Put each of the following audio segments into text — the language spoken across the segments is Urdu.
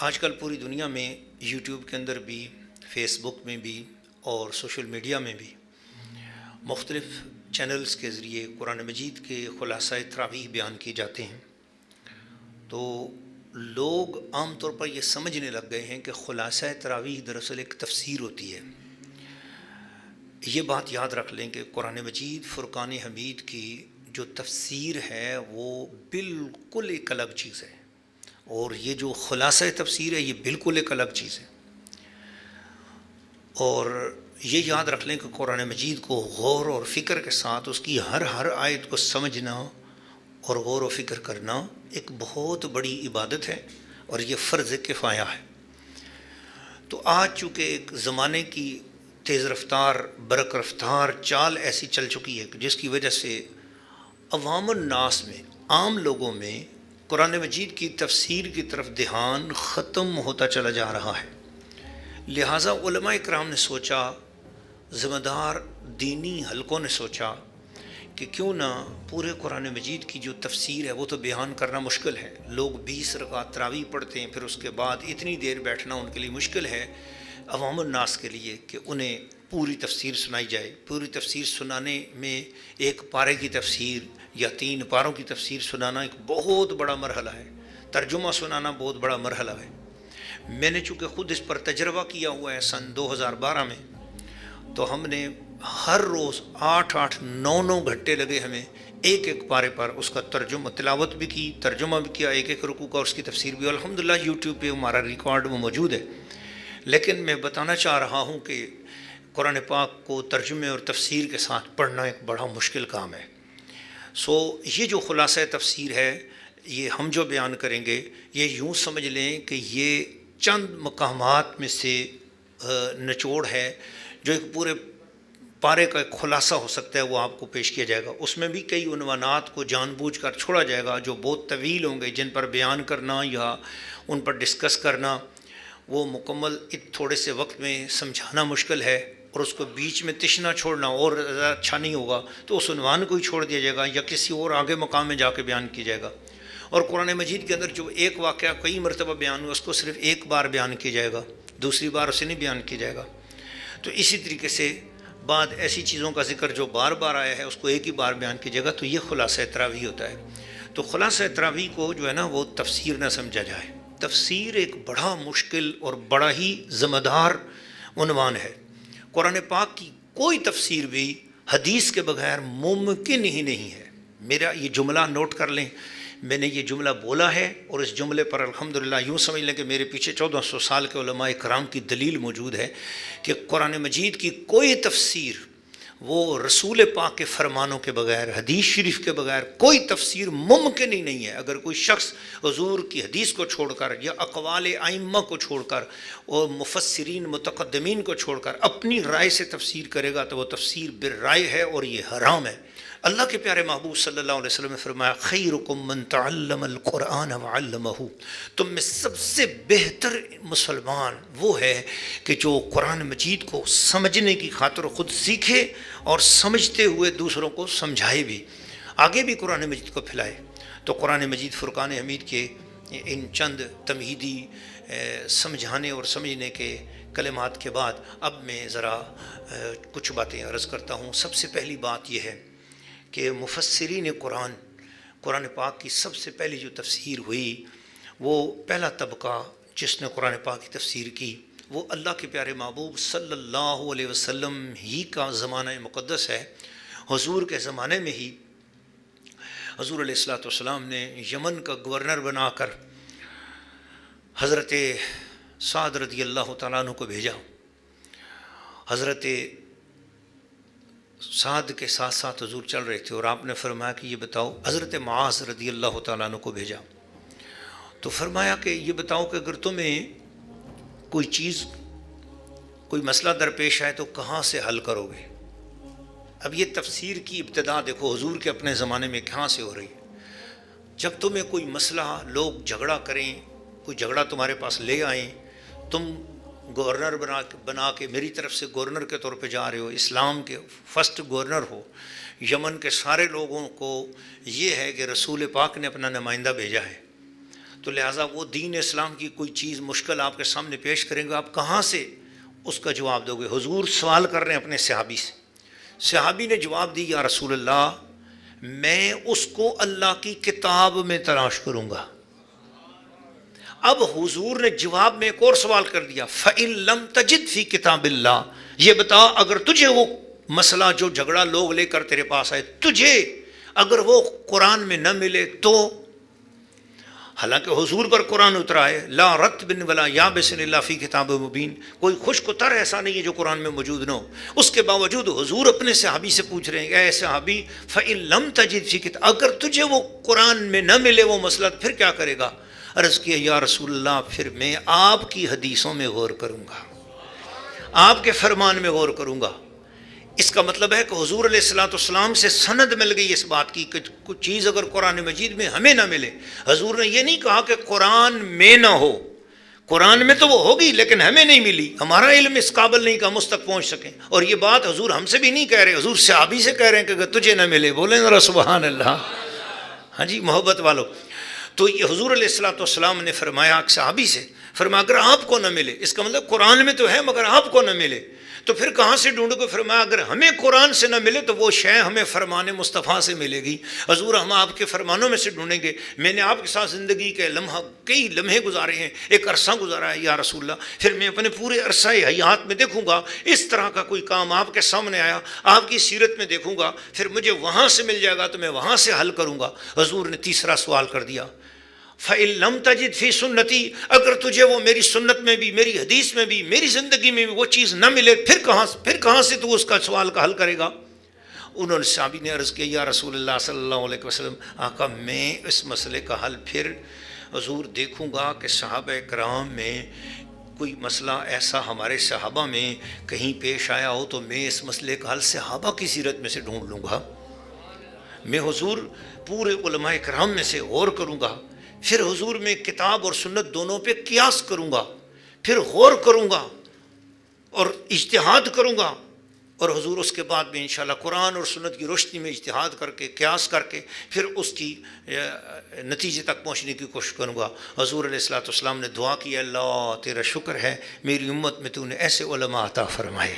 آج کل پوری دنیا میں یوٹیوب کے اندر بھی، فیس بک میں بھی اور سوشل میڈیا میں بھی مختلف چینلز کے ذریعے قرآن مجید کے خلاصہ تراویح بیان کیے جاتے ہیں۔ تو لوگ عام طور پر یہ سمجھنے لگ گئے ہیں کہ خلاصہ تراویح دراصل ایک تفسیر ہوتی ہے۔ یہ بات یاد رکھ لیں کہ قرآن مجید فرقان حمید کی جو تفسیر ہے وہ بالکل ایک الگ چیز ہے، اور یہ جو خلاصہ تفسیر ہے یہ بالکل ایک الگ چیز ہے۔ اور یہ یاد رکھ لیں کہ قرآن مجید کو غور اور فکر کے ساتھ اس کی ہر آیت کو سمجھنا اور غور و فکر کرنا ایک بہت بڑی عبادت ہے، اور یہ فرض کفایہ ہے۔ تو آج چونکہ ایک زمانے کی تیز رفتار برق رفتار چال ایسی چل چکی ہے کہ جس کی وجہ سے عوام الناس میں، عام لوگوں میں قرآن مجید کی تفسیر کی طرف دھیان ختم ہوتا چلا جا رہا ہے۔ لہٰذا علماء اکرام نے سوچا، ذمہ دار دینی حلقوں نے سوچا کہ کیوں نہ پورے قرآن مجید کی جو تفسیر ہے وہ تو بیان کرنا مشکل ہے، لوگ 20 رکعت تراویح پڑھتے ہیں، پھر اس کے بعد اتنی دیر بیٹھنا ان کے لیے مشکل ہے عوام الناس کے لیے کہ انہیں پوری تفسیر سنائی جائے۔ پوری تفسیر سنانے میں ایک پارے کی تفسیر یا 3 پاروں کی تفسیر سنانا ایک بہت بڑا مرحلہ ہے، ترجمہ سنانا بہت بڑا مرحلہ ہے۔ میں نے چونکہ خود اس پر تجربہ کیا ہوا ہے سن 2012 میں، تو ہم نے ہر روز 8-9 گھنٹے لگے ہمیں ایک پارے پر اس کا ترجمہ، تلاوت بھی کی، ترجمہ بھی کیا، ایک رکوع کا، اس کی تفسیر بھی۔ الحمدللہ یوٹیوب پہ ہمارا ریکارڈ وہ موجود ہے۔ لیکن میں بتانا چاہ رہا ہوں کہ قرآن پاک کو ترجمے اور تفسیر کے ساتھ پڑھنا ایک بڑا مشکل کام ہے۔ یہ جو خلاصہ تفسیر ہے، یہ ہم جو بیان کریں گے، یہ یوں سمجھ لیں کہ یہ چند مقامات میں سے نچوڑ ہے جو ایک پورے پارے کا ایک خلاصہ ہو سکتا ہے، وہ آپ کو پیش کیا جائے گا۔ اس میں بھی کئی عنوانات کو جان بوجھ کر چھوڑا جائے گا جو بہت طویل ہوں گے، جن پر بیان کرنا یا ان پر ڈسکس کرنا وہ مکمل تھوڑے سے وقت میں سمجھانا مشکل ہے، اور اس کو بیچ میں تشنا چھوڑنا اور زیادہ اچھا نہیں ہوگا، تو اس عنوان کو ہی چھوڑ دیا جائے گا یا کسی اور آگے مقام میں جا کے بیان کیا جائے گا۔ اور قرآن مجید کے اندر جو ایک واقعہ کئی مرتبہ بیان ہوا، اس کو صرف ایک بار بیان کیا جائے گا، دوسری بار اسے نہیں بیان کیا جائے گا۔ تو اسی طریقے سے بعد ایسی چیزوں کا ذکر جو بار بار آیا ہے اس کو ایک ہی بار بیان کیا جائے گا، تو یہ خلاصہ تراویح ہوتا ہے۔ تو خلاصہ تراویح کو جو ہے نا وہ تفسیر نہ سمجھا جائے۔ تفسیر ایک بڑا مشکل اور بڑا ہی ذمہ دار عنوان ہے۔ قرآن پاک کی کوئی تفسیر بھی حدیث کے بغیر ممکن ہی نہیں ہے۔ میرا یہ جملہ نوٹ کر لیں، میں نے یہ جملہ بولا ہے، اور اس جملے پر الحمدللہ یوں سمجھ لیں کہ میرے پیچھے 1400 سال کے علماء کرام کی دلیل موجود ہے کہ قرآن مجید کی کوئی تفسیر وہ رسول پاک کے فرمانوں کے بغیر، حدیث شریف کے بغیر کوئی تفسیر ممکن ہی نہیں ہے۔ اگر کوئی شخص حضور کی حدیث کو چھوڑ کر یا اقوال ائمہ کو چھوڑ کر اور مفسرین متقدمین کو چھوڑ کر اپنی رائے سے تفسیر کرے گا تو وہ تفسیر بالرائے ہے، اور یہ حرام ہے۔ اللہ کے پیارے محبوب صلی اللہ علیہ وسلم نے فرمایا، خیرکم من تعلم القرآن وعلمہ، تم میں سب سے بہتر مسلمان وہ ہے کہ جو قرآن مجید کو سمجھنے کی خاطر خود سیکھے اور سمجھتے ہوئے دوسروں کو سمجھائے بھی، آگے بھی قرآن مجید کو پھیلائے۔ تو قرآن مجید فرقان حمید کے ان چند تمہیدی سمجھانے اور سمجھنے کے کلمات کے بعد اب میں ذرا کچھ باتیں عرض کرتا ہوں۔ سب سے پہلی بات یہ ہے کہ مفسرین قرآن پاک کی سب سے پہلی جو تفسیر ہوئی، وہ پہلا طبقہ جس نے قرآن پاک کی تفسیر کی وہ اللہ کے پیارے محبوب صلی اللہ علیہ وسلم ہی کا زمانہ مقدس ہے۔ حضور کے زمانے میں ہی حضور علیہ الصلوۃ والسلام نے یمن کا گورنر بنا کر حضرت سعد رضی اللہ تعالیٰ عنہ کو بھیجا۔ حضرت سعد کے ساتھ ساتھ حضور چل رہے تھے، اور آپ نے فرمایا کہ یہ بتاؤ، حضرت معاذ رضی اللہ تعالیٰ عنہ کو بھیجا تو فرمایا کہ یہ بتاؤ کہ اگر تمہیں کوئی چیز، کوئی مسئلہ درپیش آئے تو کہاں سے حل کرو گے؟ اب یہ تفسیر کی ابتدا دیکھو حضور کے اپنے زمانے میں کہاں سے ہو رہی ہے۔ جب تمہیں کوئی مسئلہ، لوگ جھگڑا کریں، کوئی جھگڑا تمہارے پاس لے آئیں، تم گورنر بنا کے میری طرف سے گورنر کے طور پہ جا رہے ہو، اسلام کے فرسٹ گورنر ہو، یمن کے سارے لوگوں کو یہ ہے کہ رسول پاک نے اپنا نمائندہ بھیجا ہے، تو لہٰذا وہ دین اسلام کی کوئی چیز مشکل آپ کے سامنے پیش کریں گے، آپ کہاں سے اس کا جواب دو گے؟ حضور سوال کر رہے ہیں اپنے صحابی سے. صحابی نے جواب دی، یا رسول اللہ میں اس کو اللہ کی کتاب میں تلاش کروں گا. اب حضور نے جواب میں ایک اور سوال کر دیا، فَإِن لَمْ تَجِدْ فِي کتاب اللہ، یہ بتا اگر تجھے وہ مسئلہ جو جھگڑا لوگ لے کر تیرے پاس آئے، تجھے اگر وہ قرآن میں نہ ملے تو، حالانکہ حضور پر قرآن اترا ہے، لا رطب ولا یابس الا فی کتاب مبین، کوئی خشک و تر ایسا نہیں ہے جو قرآن میں موجود نہ ہو. اس کے باوجود حضور اپنے صحابی سے پوچھ رہے ہیں، اے صحابی فَإِن لَمْ تَجِدْ فِي کتاب، اگر تجھے وہ قرآن میں نہ ملے وہ مسئلہ پھر کیا کرے گا؟ عرض کیا، یا رسول اللہ پھر میں آپ کی حدیثوں میں غور کروں گا، آپ کے فرمان میں غور کروں گا. اس کا مطلب ہے کہ حضور علیہ الصلوۃ والسلام سے سند مل گئی اس بات کی کہ کچھ چیز اگر قرآن مجید میں ہمیں نہ ملے، حضور نے یہ نہیں کہا کہ قرآن میں نہ ہو، قرآن میں تو وہ ہوگی لیکن ہمیں نہیں ملی، ہمارا علم اس قابل نہیں کہ ہم اس تک پہنچ سکیں. اور یہ بات حضور ہم سے بھی نہیں کہہ رہے، حضور صحابی سے کہہ رہے ہیں کہ اگر تجھے نہ ملے، بولیں ذرا سبحان اللہ. ہاں جی محبت والو، تو یہ حضور علیہ الصلوۃ والسلام نے فرمایا صحابی سے، فرمایا اگر آپ کو نہ ملے، اس کا مطلب قرآن میں تو ہے مگر آپ کو نہ ملے تو پھر کہاں سے ڈھونڈو گے؟ فرمایا اگر ہمیں قرآن سے نہ ملے تو وہ شے ہمیں فرمان مصطفیٰ سے ملے گی. حضور ہم آپ کے فرمانوں میں سے ڈھونڈیں گے. میں نے آپ کے ساتھ زندگی کے کئی لمحے گزارے ہیں، ایک عرصہ گزارا ہے یا رسول اللہ، پھر میں اپنے پورے عرصہ حیات میں دیکھوں گا اس طرح کا کوئی کام آپ کے سامنے آیا، آپ کی سیرت میں دیکھوں گا، پھر مجھے وہاں سے مل جائے گا تو میں وہاں سے حل کروں گا. حضور نے تیسرا سوال کر دیا، فَإِن لَمْ تَجِدْ فِي سُنَّتِي، اگر تجھے وہ میری سنت میں بھی، میری حدیث میں بھی، میری زندگی میں بھی وہ چیز نہ ملے، پھر کہاں سے تو اس کا سوال کا حل کرے گا؟ انہوں نے صحابی نے عرض کیا، یا رسول اللہ صلی اللہ علیہ وسلم، آقا میں اس مسئلے کا حل پھر حضور دیکھوں گا کہ صحابہ کرام میں کوئی مسئلہ ایسا ہمارے صحابہ میں کہیں پیش آیا ہو تو میں اس مسئلے کا حل صحابہ کی سیرت میں سے ڈھونڈ لوں گا. میں حضور پورے علماء کرام میں سے غور کروں گا، پھر حضور میں کتاب اور سنت دونوں پہ قیاس کروں گا، پھر غور کروں گا اور اجتہاد کروں گا، اور حضور اس کے بعد میں انشاءاللہ قرآن اور سنت کی روشنی میں اجتہاد کر کے قیاس کر کے پھر اس کی نتیجے تک پہنچنے کی کوشش کروں گا. حضور علیہ الصلوۃ والسلام نے دعا کی، اللہ تیرا شکر ہے میری امت میں تو نے ایسے علماء عطا فرمائے.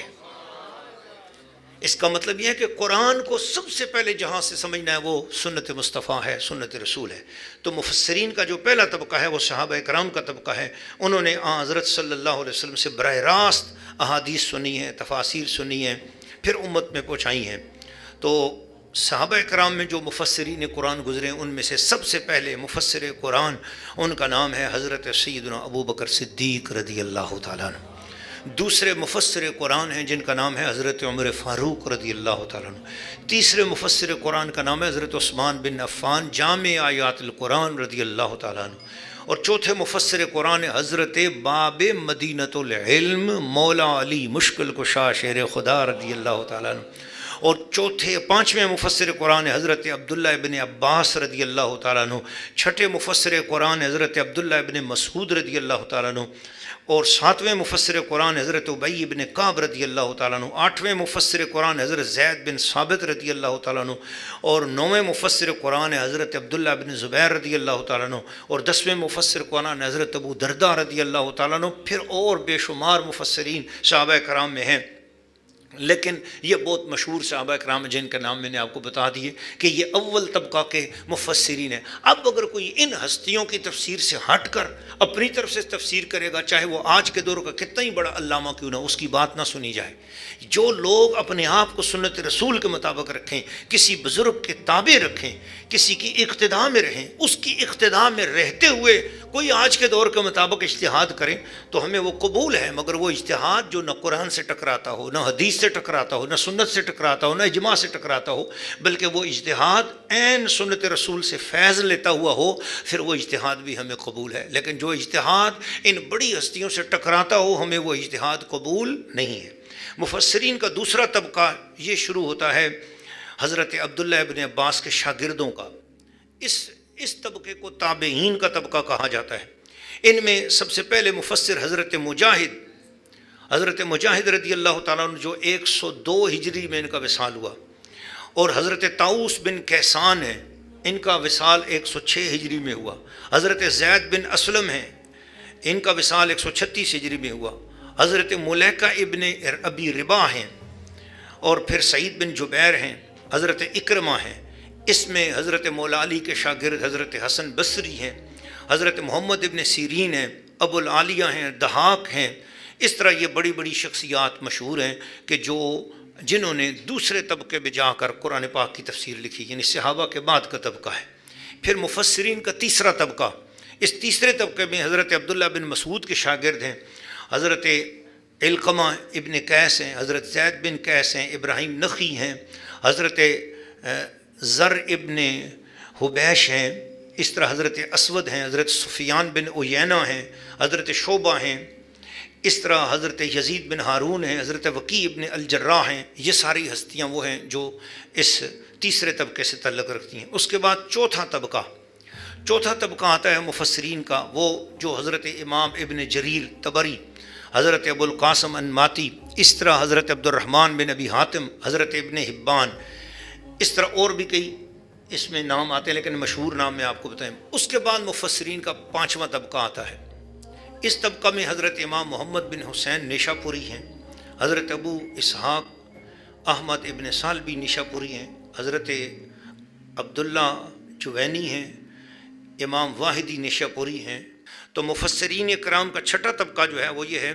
اس کا مطلب یہ ہے کہ قرآن کو سب سے پہلے جہاں سے سمجھنا ہے وہ سنت مصطفیٰ ہے، سنت رسول ہے. تو مفسرین کا جو پہلا طبقہ ہے وہ صحابہ کرام کا طبقہ ہے. انہوں نے حضرت صلی اللہ علیہ وسلم سے براہ راست احادیث سنی ہیں، تفاسیر سنی ہیں، پھر امت میں پہنچائی ہیں. تو صحابہ کرام میں جو مفسرین قرآن گزرے ان میں سے سب سے پہلے مفسر قرآن ان کا نام ہے حضرت سیدنا ابو بکر صدیق رضی اللہ تعالیٰ عنہ. دوسرے مفسر قرآن ہیں جن کا نام ہے حضرت عمر فاروق رضی اللہ تعالیٰ عنہ. تیسرے مفسر قرآن کا نام ہے حضرت عثمان بن عفان جامع آیات القرآن رضی اللہ تعالیٰ عنہ. اور چوتھے مفسر قرآن حضرت باب مدینۃ العلم مولا علی مشکل کشا شیر خدا رضی اللہ تعالیٰ عنہ. اور پانچویں مفسر قرآن حضرت عبداللہ ابن عباس رضی اللہ تعالیٰ عنہ. چھٹے مفسر قرآن حضرت عبداللہ ابن مسعود رضی اللہ تعالیٰ عنہ. اور ساتویں مفسر قرآن حضرت ابی بن کعب رضی اللہ تعالیٰ عنہ. آٹھویں مفسر قرآن حضرت زید بن ثابت رضی اللہ تعالیٰ عنہ. اور نویں مفسر قرآن حضرت عبداللہ بن زبیر رضی اللہ تعالیٰ عنہ. اور 10ویں مفسر قرآن حضرت ابو دردہ رضی اللہ تعالیٰ عنہ. پھر اور بے شمار مفسرین صحابہ کرام میں ہیں، لیکن یہ بہت مشہور صحابہ کرام جن کا نام میں نے آپ کو بتا دیے کہ یہ اول طبقہ کے مفسرین ہیں. اب اگر کوئی ان ہستیوں کی تفسیر سے ہٹ کر اپنی طرف سے تفسیر کرے گا، چاہے وہ آج کے دور کا کتنا ہی بڑا علامہ کیوں نہ، اس کی بات نہ سنی جائے. جو لوگ اپنے آپ کو سنت رسول کے مطابق رکھیں، کسی بزرگ کے تابع رکھیں، کسی کی اقتداء میں رہیں، اس کی اقتداء میں رہتے ہوئے کوئی آج کے دور کے مطابق اجتہاد کریں تو ہمیں وہ قبول ہے، مگر وہ اجتہاد جو نہ قرآن سے ٹکراتا ہو، نہ حدیث سے ٹکراتا ہو، نہ سنت سے ٹکراتا ہو، نہ اجماع سے ٹکراتا ہو، بلکہ وہ اجتہاد عین سنت رسول سے فیض لیتا ہوا ہو، پھر وہ اجتہاد بھی ہمیں قبول ہے. لیکن جو اجتہاد ان بڑی ہستیوں سے ٹکراتا ہو ہمیں وہ اجتہاد قبول نہیں ہے. مفسرین کا دوسرا طبقہ یہ شروع ہوتا ہے حضرت عبداللہ ابن عباس کے شاگردوں کا. اس طبقے کو تابعین کا طبقہ کہا جاتا ہے. ان میں سب سے پہلے مفسر حضرت مجاہد رضی اللہ تعالیٰ عنہ جو 102 ہجری میں ان کا وصال ہوا. اور حضرت طاؤس بن کیسان ہیں ان کا وصال 106 ہجری میں ہوا۔ حضرت زید بن اسلم ہیں، ان کا وصال 136 ہجری میں ہوا۔ حضرت ملیکہ ابن ابی ربا ہیں، اور پھر سعید بن جبیر ہیں، حضرت اکرمہ ہیں۔ اس میں حضرت مولا علی کے شاگرد حضرت حسن بصری ہیں، حضرت محمد ابن سیرین ہیں، ابو العالیہ ہیں، دہاق ہیں۔ اس طرح یہ بڑی بڑی شخصیات مشہور ہیں کہ جنہوں نے دوسرے طبقے میں جا کر قرآن پاک کی تفسیر لکھی، یعنی صحابہ کے بعد کا طبقہ ہے۔ پھر مفسرین کا تیسرا طبقہ، اس تیسرے طبقے میں حضرت عبداللہ بن مسعود کے شاگرد ہیں، حضرت علقمہ ابن قیس ہیں، حضرت زید بن قیس ہیں، ابراہیم نخعی ہیں، حضرت زر ابن حبیش ہیں، اس طرح حضرت اسود ہیں، حضرت سفیان بن عیینہ ہیں، حضرت شعبہ ہیں، اس طرح حضرت یزید بن ہارون ہیں، حضرت وکیع ابن الجراح ہیں۔ یہ ساری ہستیاں وہ ہیں جو اس تیسرے طبقے سے تعلق رکھتی ہیں۔ اس کے بعد چوتھا طبقہ آتا ہے مفسرین کا، وہ جو حضرت امام ابن جریر طبری، حضرت ابو القاسم انماتی، اس طرح حضرت عبد الرحمن بن ابی حاتم، حضرت ابن حبان، اس طرح اور بھی کئی اس میں نام آتے ہیں، لیکن مشہور نام میں آپ کو بتائیں۔ اس کے بعد مفسرین کا پانچواں طبقہ آتا ہے۔ اس طبقہ میں حضرت امام محمد بن حسین نیشا پوری ہیں، حضرت ابو اسحاق احمد ابن سالبی نیشا پوری ہیں، حضرت عبداللہ جوینی ہیں، امام واحدی نیشا پوری ہیں۔ تو مفسرین کرام کا چھٹا طبقہ جو ہے وہ یہ ہے،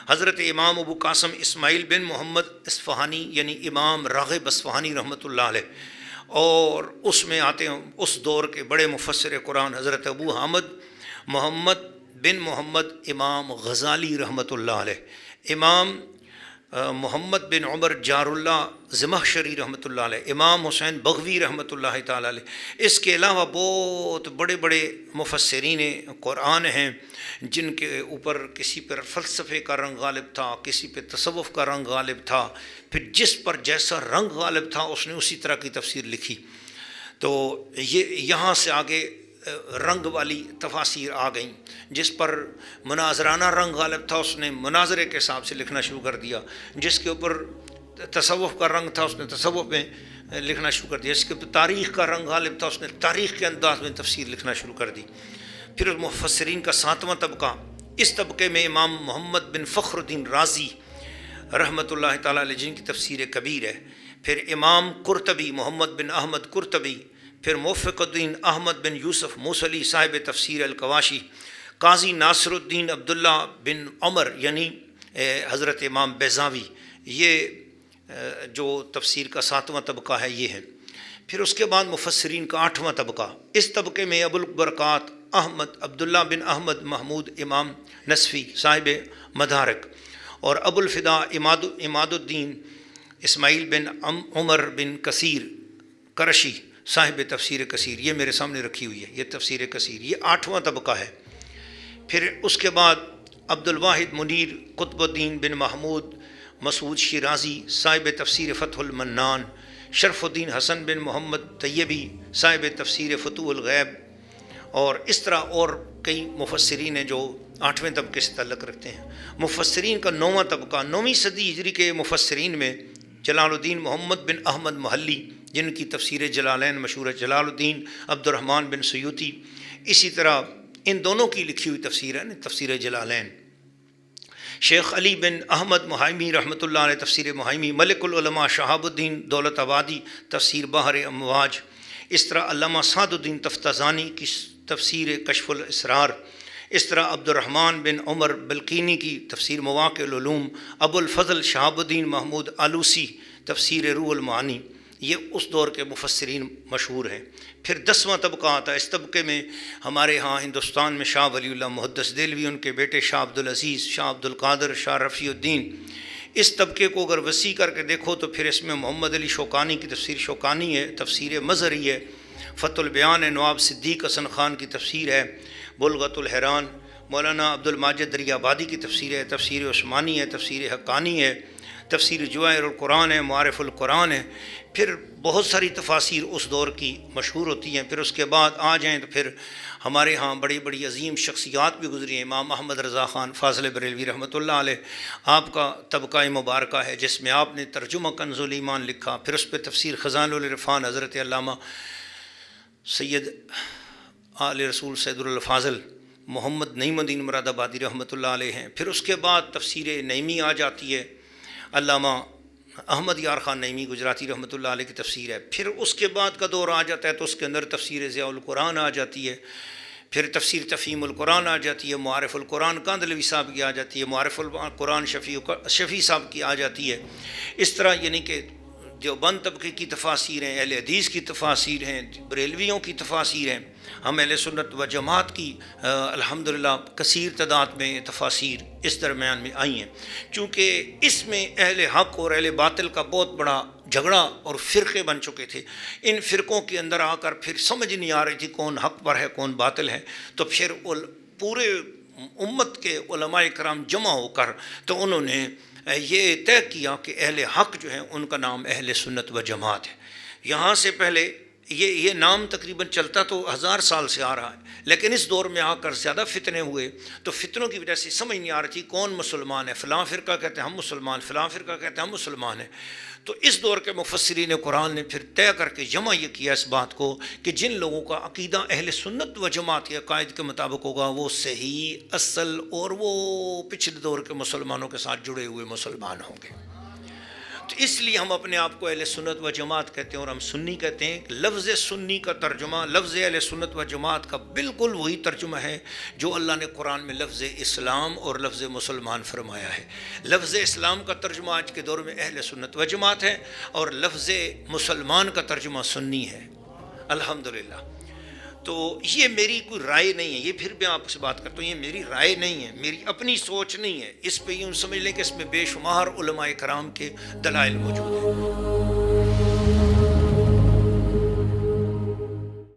حضرت امام ابو قاسم اسماعیل بن محمد اصفہانی، یعنی امام راغب اصفہانی رحمۃ اللہ علیہ، اور اس میں آتے ہیں اس دور کے بڑے مفسر قرآن حضرت ابو حامد محمد بن محمد امام غزالی رحمۃ اللہ علیہ، امام محمد بن عمر جار اللہ زمخشری رحمۃ اللہ علیہ، امام حسین بغوی رحمۃ اللہ تعالیٰ علیہ۔ اس کے علاوہ بہت بڑے بڑے مفسرین قرآن ہیں جن کے اوپر کسی پر فلسفے کا رنگ غالب تھا، کسی پہ تصوف کا رنگ غالب تھا، پھر جس پر جیسا رنگ غالب تھا اس نے اسی طرح کی تفسیر لکھی۔ تو یہاں سے آگے رنگ والی تفاسیر آ گئیں، جس پر مناظرانہ رنگ غالب تھا اس نے مناظرے کے حساب سے لکھنا شروع کر دیا، جس کے اوپر تصوف کا رنگ تھا اس نے تصوف میں لکھنا شروع کر دیا، جس کے اوپر تاریخ کا رنگ غالب تھا اس نے تاریخ کے انداز میں تفسیر لکھنا شروع کر دی۔ پھر مفسرین کا ساتواں طبقہ، اس طبقے میں امام محمد بن فخر الدین رازی رحمۃ اللہ تعالیٰ علیہ جن کی تفسیر کبیر ہے، پھر امام قرطبی محمد بن احمد قرطبی، پھر موفق الدین احمد بن یوسف موصلی صاحب تفسیر الکواشی، قاضی ناصر الدین عبداللہ بن عمر یعنی حضرت امام بیضاوی، یہ جو تفسیر کا ساتواں طبقہ ہے یہ ہے۔ پھر اس کے بعد مفسرین کا آٹھواں طبقہ، اس طبقے میں ابو البرکات احمد عبداللہ بن احمد محمود امام نصفی صاحب مدارک، اور ابو الفدا اماد الدین اسماعیل بن عمر بن کثیر کرشی صاحب تفسیر کثیر، یہ میرے سامنے رکھی ہوئی ہے یہ تفسیر کثیر، یہ آٹھواں طبقہ ہے۔ پھر اس کے بعد عبد الواحد منیر قطب الدین بن محمود مسعود شیرازی صاحب تفسیر فتح المنان، شرف الدین حسن بن محمد طیبی صاحب تفسیر فتوح الغیب، اور اس طرح اور کئی مفسرین ہیں جو آٹھویں طبقے سے تعلق رکھتے ہیں۔ مفسرین کا نواں طبقہ، 9ویں صدی ہجری کے مفسرین میں جلال الدین محمد بن احمد محلی جن کی تفسیر جلالین مشہور ہے، جلال الدین عبد الرحمن بن سیوطی، اسی طرح ان دونوں کی لکھی ہوئی تفسیر ہے تفسیر جلالین، شیخ علی بن احمد محیمی رحمۃ اللہ علیہ تفسیر محیمی، ملک العلماء شہاب الدین دولت آبادی تفسیر بحر امواج، اس طرح علامہ سعد الدین تفتازانی کی تفسیر کشف الاسرار، اس طرح عبد الرحمن بن عمر بلقینی کی تفسیر مواقع العلوم، ابو الفضل شہاب الدین محمود آلوسی تفسیر روح المعانی، یہ اس دور کے مفسرین مشہور ہیں۔ پھر 10واں طبقہ آتا ہے، اس طبقے میں ہمارے ہاں ہندوستان میں شاہ ولی اللہ محدث دہلوی، ان کے بیٹے شاہ عبدالعزیز، شاہ عبدالقادر، شاہ رفیع الدین۔ اس طبقے کو اگر وسیع کر کے دیکھو تو پھر اس میں محمد علی شوکانی کی تفسیر شوکانی ہے، تفسیر مظہری ہے، فتح البیان ہے، نواب صدیق حسن خان کی تفسیر ہے، بلغت الحیران، مولانا عبد الماجد دریابادی کی تفسیر ہے، تفسیر عثمانی ہے، تفسیر حقانی ہے، تفسیر جواہر القرآن ہے، معارف القرآن ہے۔ پھر بہت ساری تفاسیر اس دور کی مشہور ہوتی ہیں۔ پھر اس کے بعد آ جائیں تو پھر ہمارے ہاں بڑی بڑی عظیم شخصیات بھی گزری ہیں، امام احمد رضا خان فاضل بریلوی رحمۃ اللہ علیہ، آپ کا طبقہ مبارکہ ہے جس میں آپ نے ترجمہ کنز الایمان لکھا، پھر اس پہ تفسیر خزان العرفان حضرت علامہ سید آل رسول سید الفاضل محمد نعیم الدین مراد آبادی رحمۃ اللہ علیہ ہیں. پھر اس کے بعد تفسیر نعیمی آ جاتی ہے، علامہ احمد یار خان نعیمی گجراتی رحمۃ اللہ علیہ کی تفسیر ہے. پھر اس کے بعد کا دور آ جاتا ہے تو اس کے اندر تفسیر ضیاء القرآن آ جاتی ہے، پھر تفسیر تفہیم القرآن آ جاتی ہے، معارف القرآن کاندھلوی صاحب کی آ جاتی ہے، معارف القرآن شفیع صاحب کی آ جاتی ہے. اس طرح یعنی کہ دیوبند طبقے کی تفاسیر ہیں، اہل حدیث کی تفاسیر ہیں، بریلویوں کی تفاسیر ہیں. ہم اہل سنت و جماعت کی الحمدللہ کثیر تعداد میں تفاسیر اس درمیان میں آئی ہیں. چونکہ اس میں اہل حق اور اہل باطل کا بہت بڑا جھگڑا اور فرقے بن چکے تھے. ان فرقوں کے اندر آ کر پھر سمجھ نہیں آ رہی تھی کون حق پر ہے کون باطل ہے. تو پھر پورے امت کے علماء کرام جمع ہو کر تو انہوں نے یہ طے کیا کہ اہل حق جو ہیں ان کا نام اہل سنت و جماعت ہے. یہاں سے پہلے یہ نام تقریباً چلتا تو 1000 سال سے آ رہا ہے، لیکن اس دور میں آ کر زیادہ فتنے ہوئے تو فتنوں کی وجہ سے سمجھ نہیں آ رہی تھی کون مسلمان ہے. فلاں فرقہ کہتے ہیں ہم مسلمان، فلاں فرقہ کہتے ہیں ہم مسلمان ہیں. تو اس دور کے مفسرین قرآن نے پھر طے کر کے جمع یہ کیا اس بات کو کہ جن لوگوں کا عقیدہ اہل سنت و جماعت کے عقائد کے مطابق ہوگا وہ صحیح اصل اور وہ پچھلے دور کے مسلمانوں کے ساتھ جڑے ہوئے مسلمان ہوں گے. تو اس لیے ہم اپنے آپ کو اہل سنت و جماعت کہتے ہیں اور ہم سنی کہتے ہیں. لفظ سنی کا ترجمہ لفظ اہل سنت و جماعت کا بالکل وہی ترجمہ ہے جو اللہ نے قرآن میں لفظ اسلام اور لفظ مسلمان فرمایا ہے. لفظ اسلام کا ترجمہ آج کے دور میں اہل سنت و جماعت ہے اور لفظ مسلمان کا ترجمہ سنی ہے الحمدللہ. تو یہ میری کوئی رائے نہیں ہے، یہ پھر بھی آپ سے بات کرتا ہوں، یہ میری رائے نہیں ہے، میری اپنی سوچ نہیں ہے. اس پہ یوں سمجھ لیں کہ اس میں بے شمار علماء کرام کے دلائل موجود ہیں.